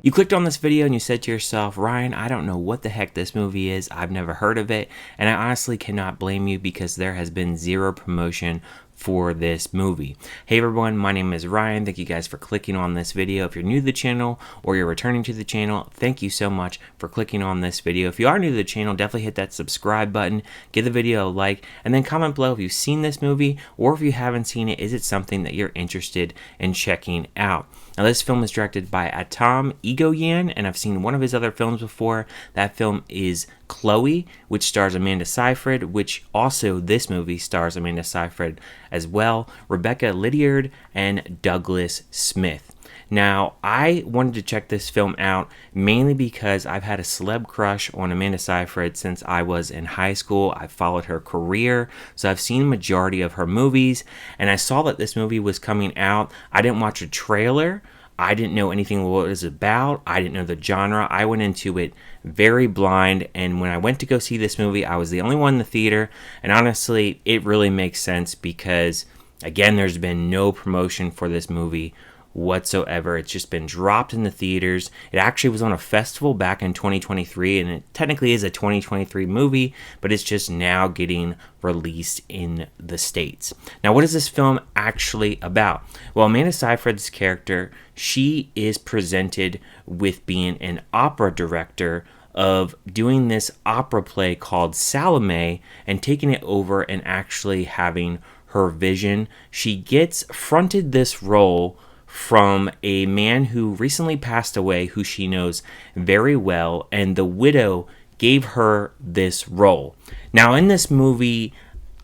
You clicked on this video and you said to yourself, Ryan, I don't know what the heck this movie is. I've never heard of it. And I honestly cannot blame you because there has been zero promotion for this movie. Hey everyone, my name is Ryan. Thank you guys for clicking on this video. If you're new to the channel or you're returning to the channel, thank you so much for clicking on this video. If you are new to the channel, definitely hit that subscribe button, give the video a like, and then comment below if you've seen this movie, or if you haven't seen it, is it something that you're interested in checking out? Now, this film is directed by Egoyan, and I've seen one of his other films before. That film is Chloe, which stars Amanda Seyfried, which also this movie stars Amanda Seyfried as well, Rebecca Liddiard, and Douglas Smith. Now, I wanted to check this film out mainly because I've had a celeb crush on Amanda Seyfried since I was in high school. I've followed her career, so I've seen a majority of her movies, and I saw that this movie was coming out. I didn't watch a trailer. I didn't know anything what it was about. I didn't know the genre. I went into it very blind, and when I went to go see this movie, I was the only one in the theater, and honestly, it really makes sense because, again, there's been no promotion for this movie whatsoever. It's just been dropped in the theaters. It actually was on a festival back in 2023, and it technically is a 2023 movie, but it's just now getting released in the States. Now, what is this film actually about? Well, Amanda Seyfried's character, she is presented with being an opera director of doing this opera play called Salome and taking it over and actually having her vision. She gets fronted this role from a man who recently passed away, who she knows very well, and the widow gave her this role. Now, in this movie,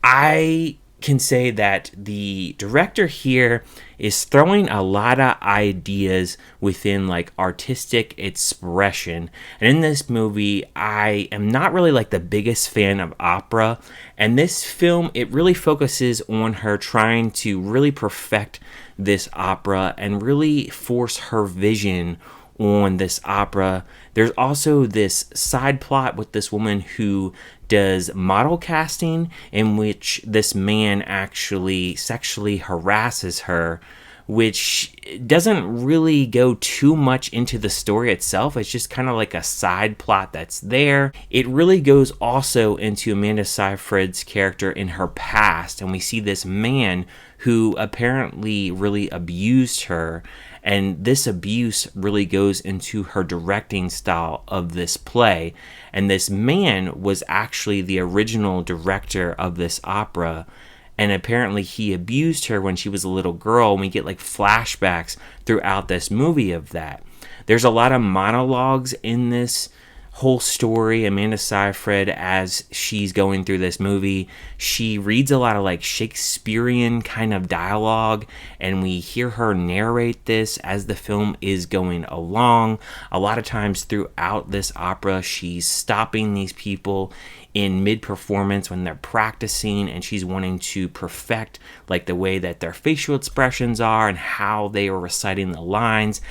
I can say that the director here is throwing a lot of ideas within like artistic expression. And in this movie, I am not really like the biggest fan of opera. And this film, it really focuses on her trying to really perfect this opera and really force her vision on this opera. There's also this side plot with this woman who does model casting, in which this man actually sexually harasses her, which doesn't really go too much into the story itself. It's just kind of like a side plot that's there. It really goes also into Amanda Seyfried's character in her past, and we see this man who apparently really abused her, and this abuse really goes into her directing style of this play. And this man was actually the original director of this opera, and apparently he abused her when she was a little girl, and we get like flashbacks throughout this movie of that. There's a lot of monologues in this whole story. Amanda Seyfried, as she's going through this movie, she reads a lot of like Shakespearean kind of dialogue, and we hear her narrate this as the film is going along. A lot of times throughout this opera, she's stopping these people in mid-performance when they're practicing, and she's wanting to perfect like the way that their facial expressions are and how they are reciting the lines.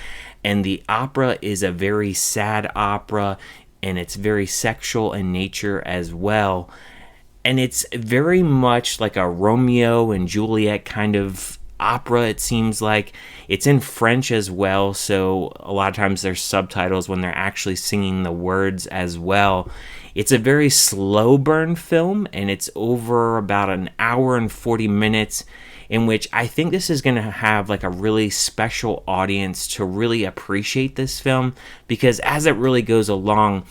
And the opera is a very sad opera, and it's very sexual in nature as well. And it's very much like a Romeo and Juliet kind of opera, it seems like. It's in French as well, so a lot of times there's subtitles when they're actually singing the words as well. It's a very slow burn film, and it's over about an hour and 40 minutes, in which I think this is going to have like a really special audience to really appreciate this film, because as it really goes along,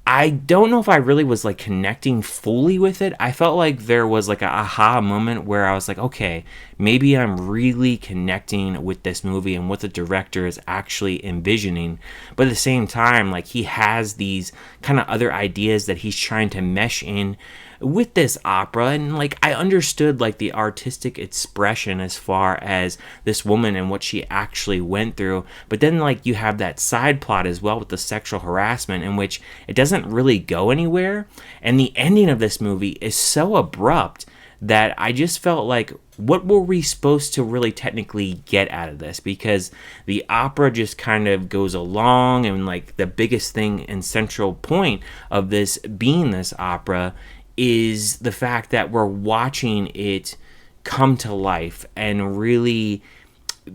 I don't know if I really was like connecting fully with it. I felt like there was like a aha moment where I was like, okay, maybe I'm really connecting with this movie and what the director is actually envisioning. But at the same time, like, he has these kind of other ideas that he's trying to mesh in with this opera, and like I understood like the artistic expression as far as this woman and what she actually went through. But then like you have that side plot as well with the sexual harassment, in which it doesn't really go anywhere, and the ending of this movie is so abrupt that I just felt like, what were we supposed to really technically get out of this? Because the opera just kind of goes along, and like the biggest thing and central point of this being this opera is the fact that we're watching it come to life and really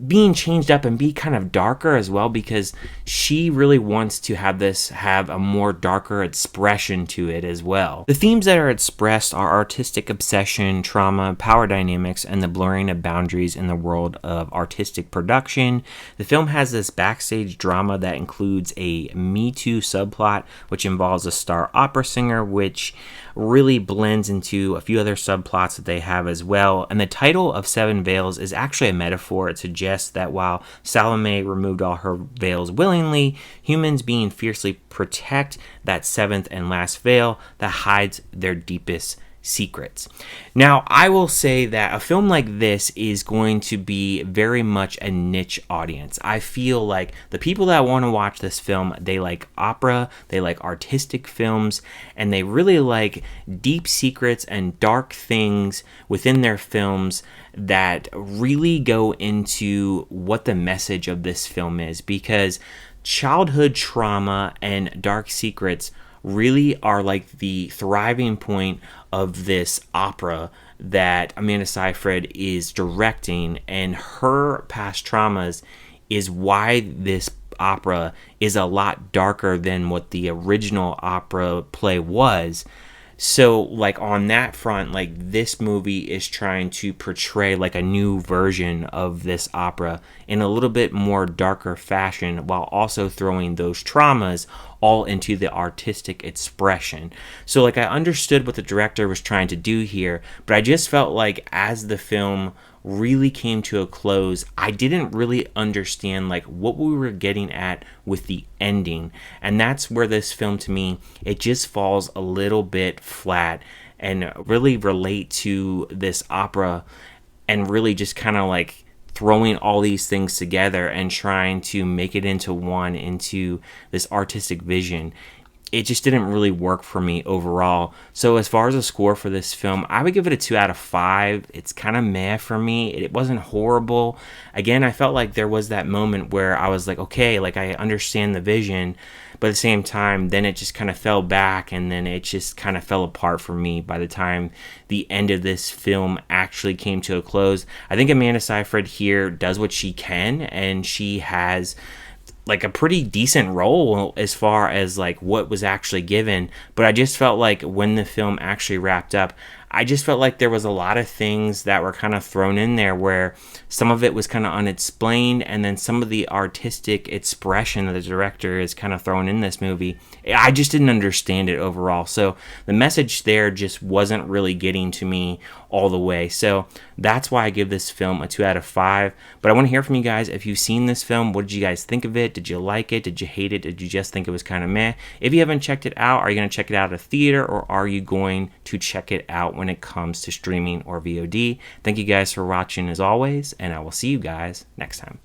being changed up and be kind of darker as well, because she really wants to have this have a more darker expression to it as well. The themes that are expressed are artistic obsession, trauma, power dynamics, and the blurring of boundaries in the world of artistic production. The film has this backstage drama that includes a Me Too subplot, which involves a star opera singer, which really blends into a few other subplots that they have as well. And the title of Seven Veils is actually a metaphor. It suggests that while Salome removed all her veils willingly, humans being fiercely protect that seventh and last veil that hides their deepest secrets. Now, I will say that a film like this is going to be very much a niche audience. I feel like the people that want to watch this film, they like opera, they like artistic films, and they really like deep secrets and dark things within their films that really go into what the message of this film is, because childhood trauma and dark secrets really are like the thriving point of this opera that Amanda Seyfried is directing, and her past traumas is why this opera is a lot darker than what the original opera play was. So like on that front, like this movie is trying to portray like a new version of this opera in a little bit more darker fashion, while also throwing those traumas all into the artistic expression. So like I understood what the director was trying to do here, but I just felt like as the film really came to a close, I didn't really understand like what we were getting at with the ending. And that's where this film, to me, it just falls a little bit flat, and really relate to this opera and really just kind of like throwing all these things together and trying to make it into this artistic vision. It just didn't really work for me overall. So as far as a score for this film, I would give it a 2 out of 5. It's kind of meh for me. It wasn't horrible. Again, I felt like there was that moment where I was like, okay, like I understand the vision, but at the same time, then it just kind of fell back, and then it just kind of fell apart for me by the time the end of this film actually came to a close. I think Amanda Seyfried here does what she can, and she has like a pretty decent role as far as like what was actually given. But I just felt like when the film actually wrapped up, I just felt like there was a lot of things that were kind of thrown in there where some of it was kind of unexplained, and then some of the artistic expression that the director is kind of throwing in this movie, I just didn't understand it overall. So the message there just wasn't really getting to me all the way. So that's why I give this film a 2 out of 5. But I want to hear from you guys. If you've seen this film, what did you guys think of it? Did you like it? Did you hate it? Did you just think it was kind of meh? If you haven't checked it out, are you going to check it out at a theater, or are you going to check it out when it comes to streaming or VOD? Thank you guys for watching as always, and I will see you guys next time.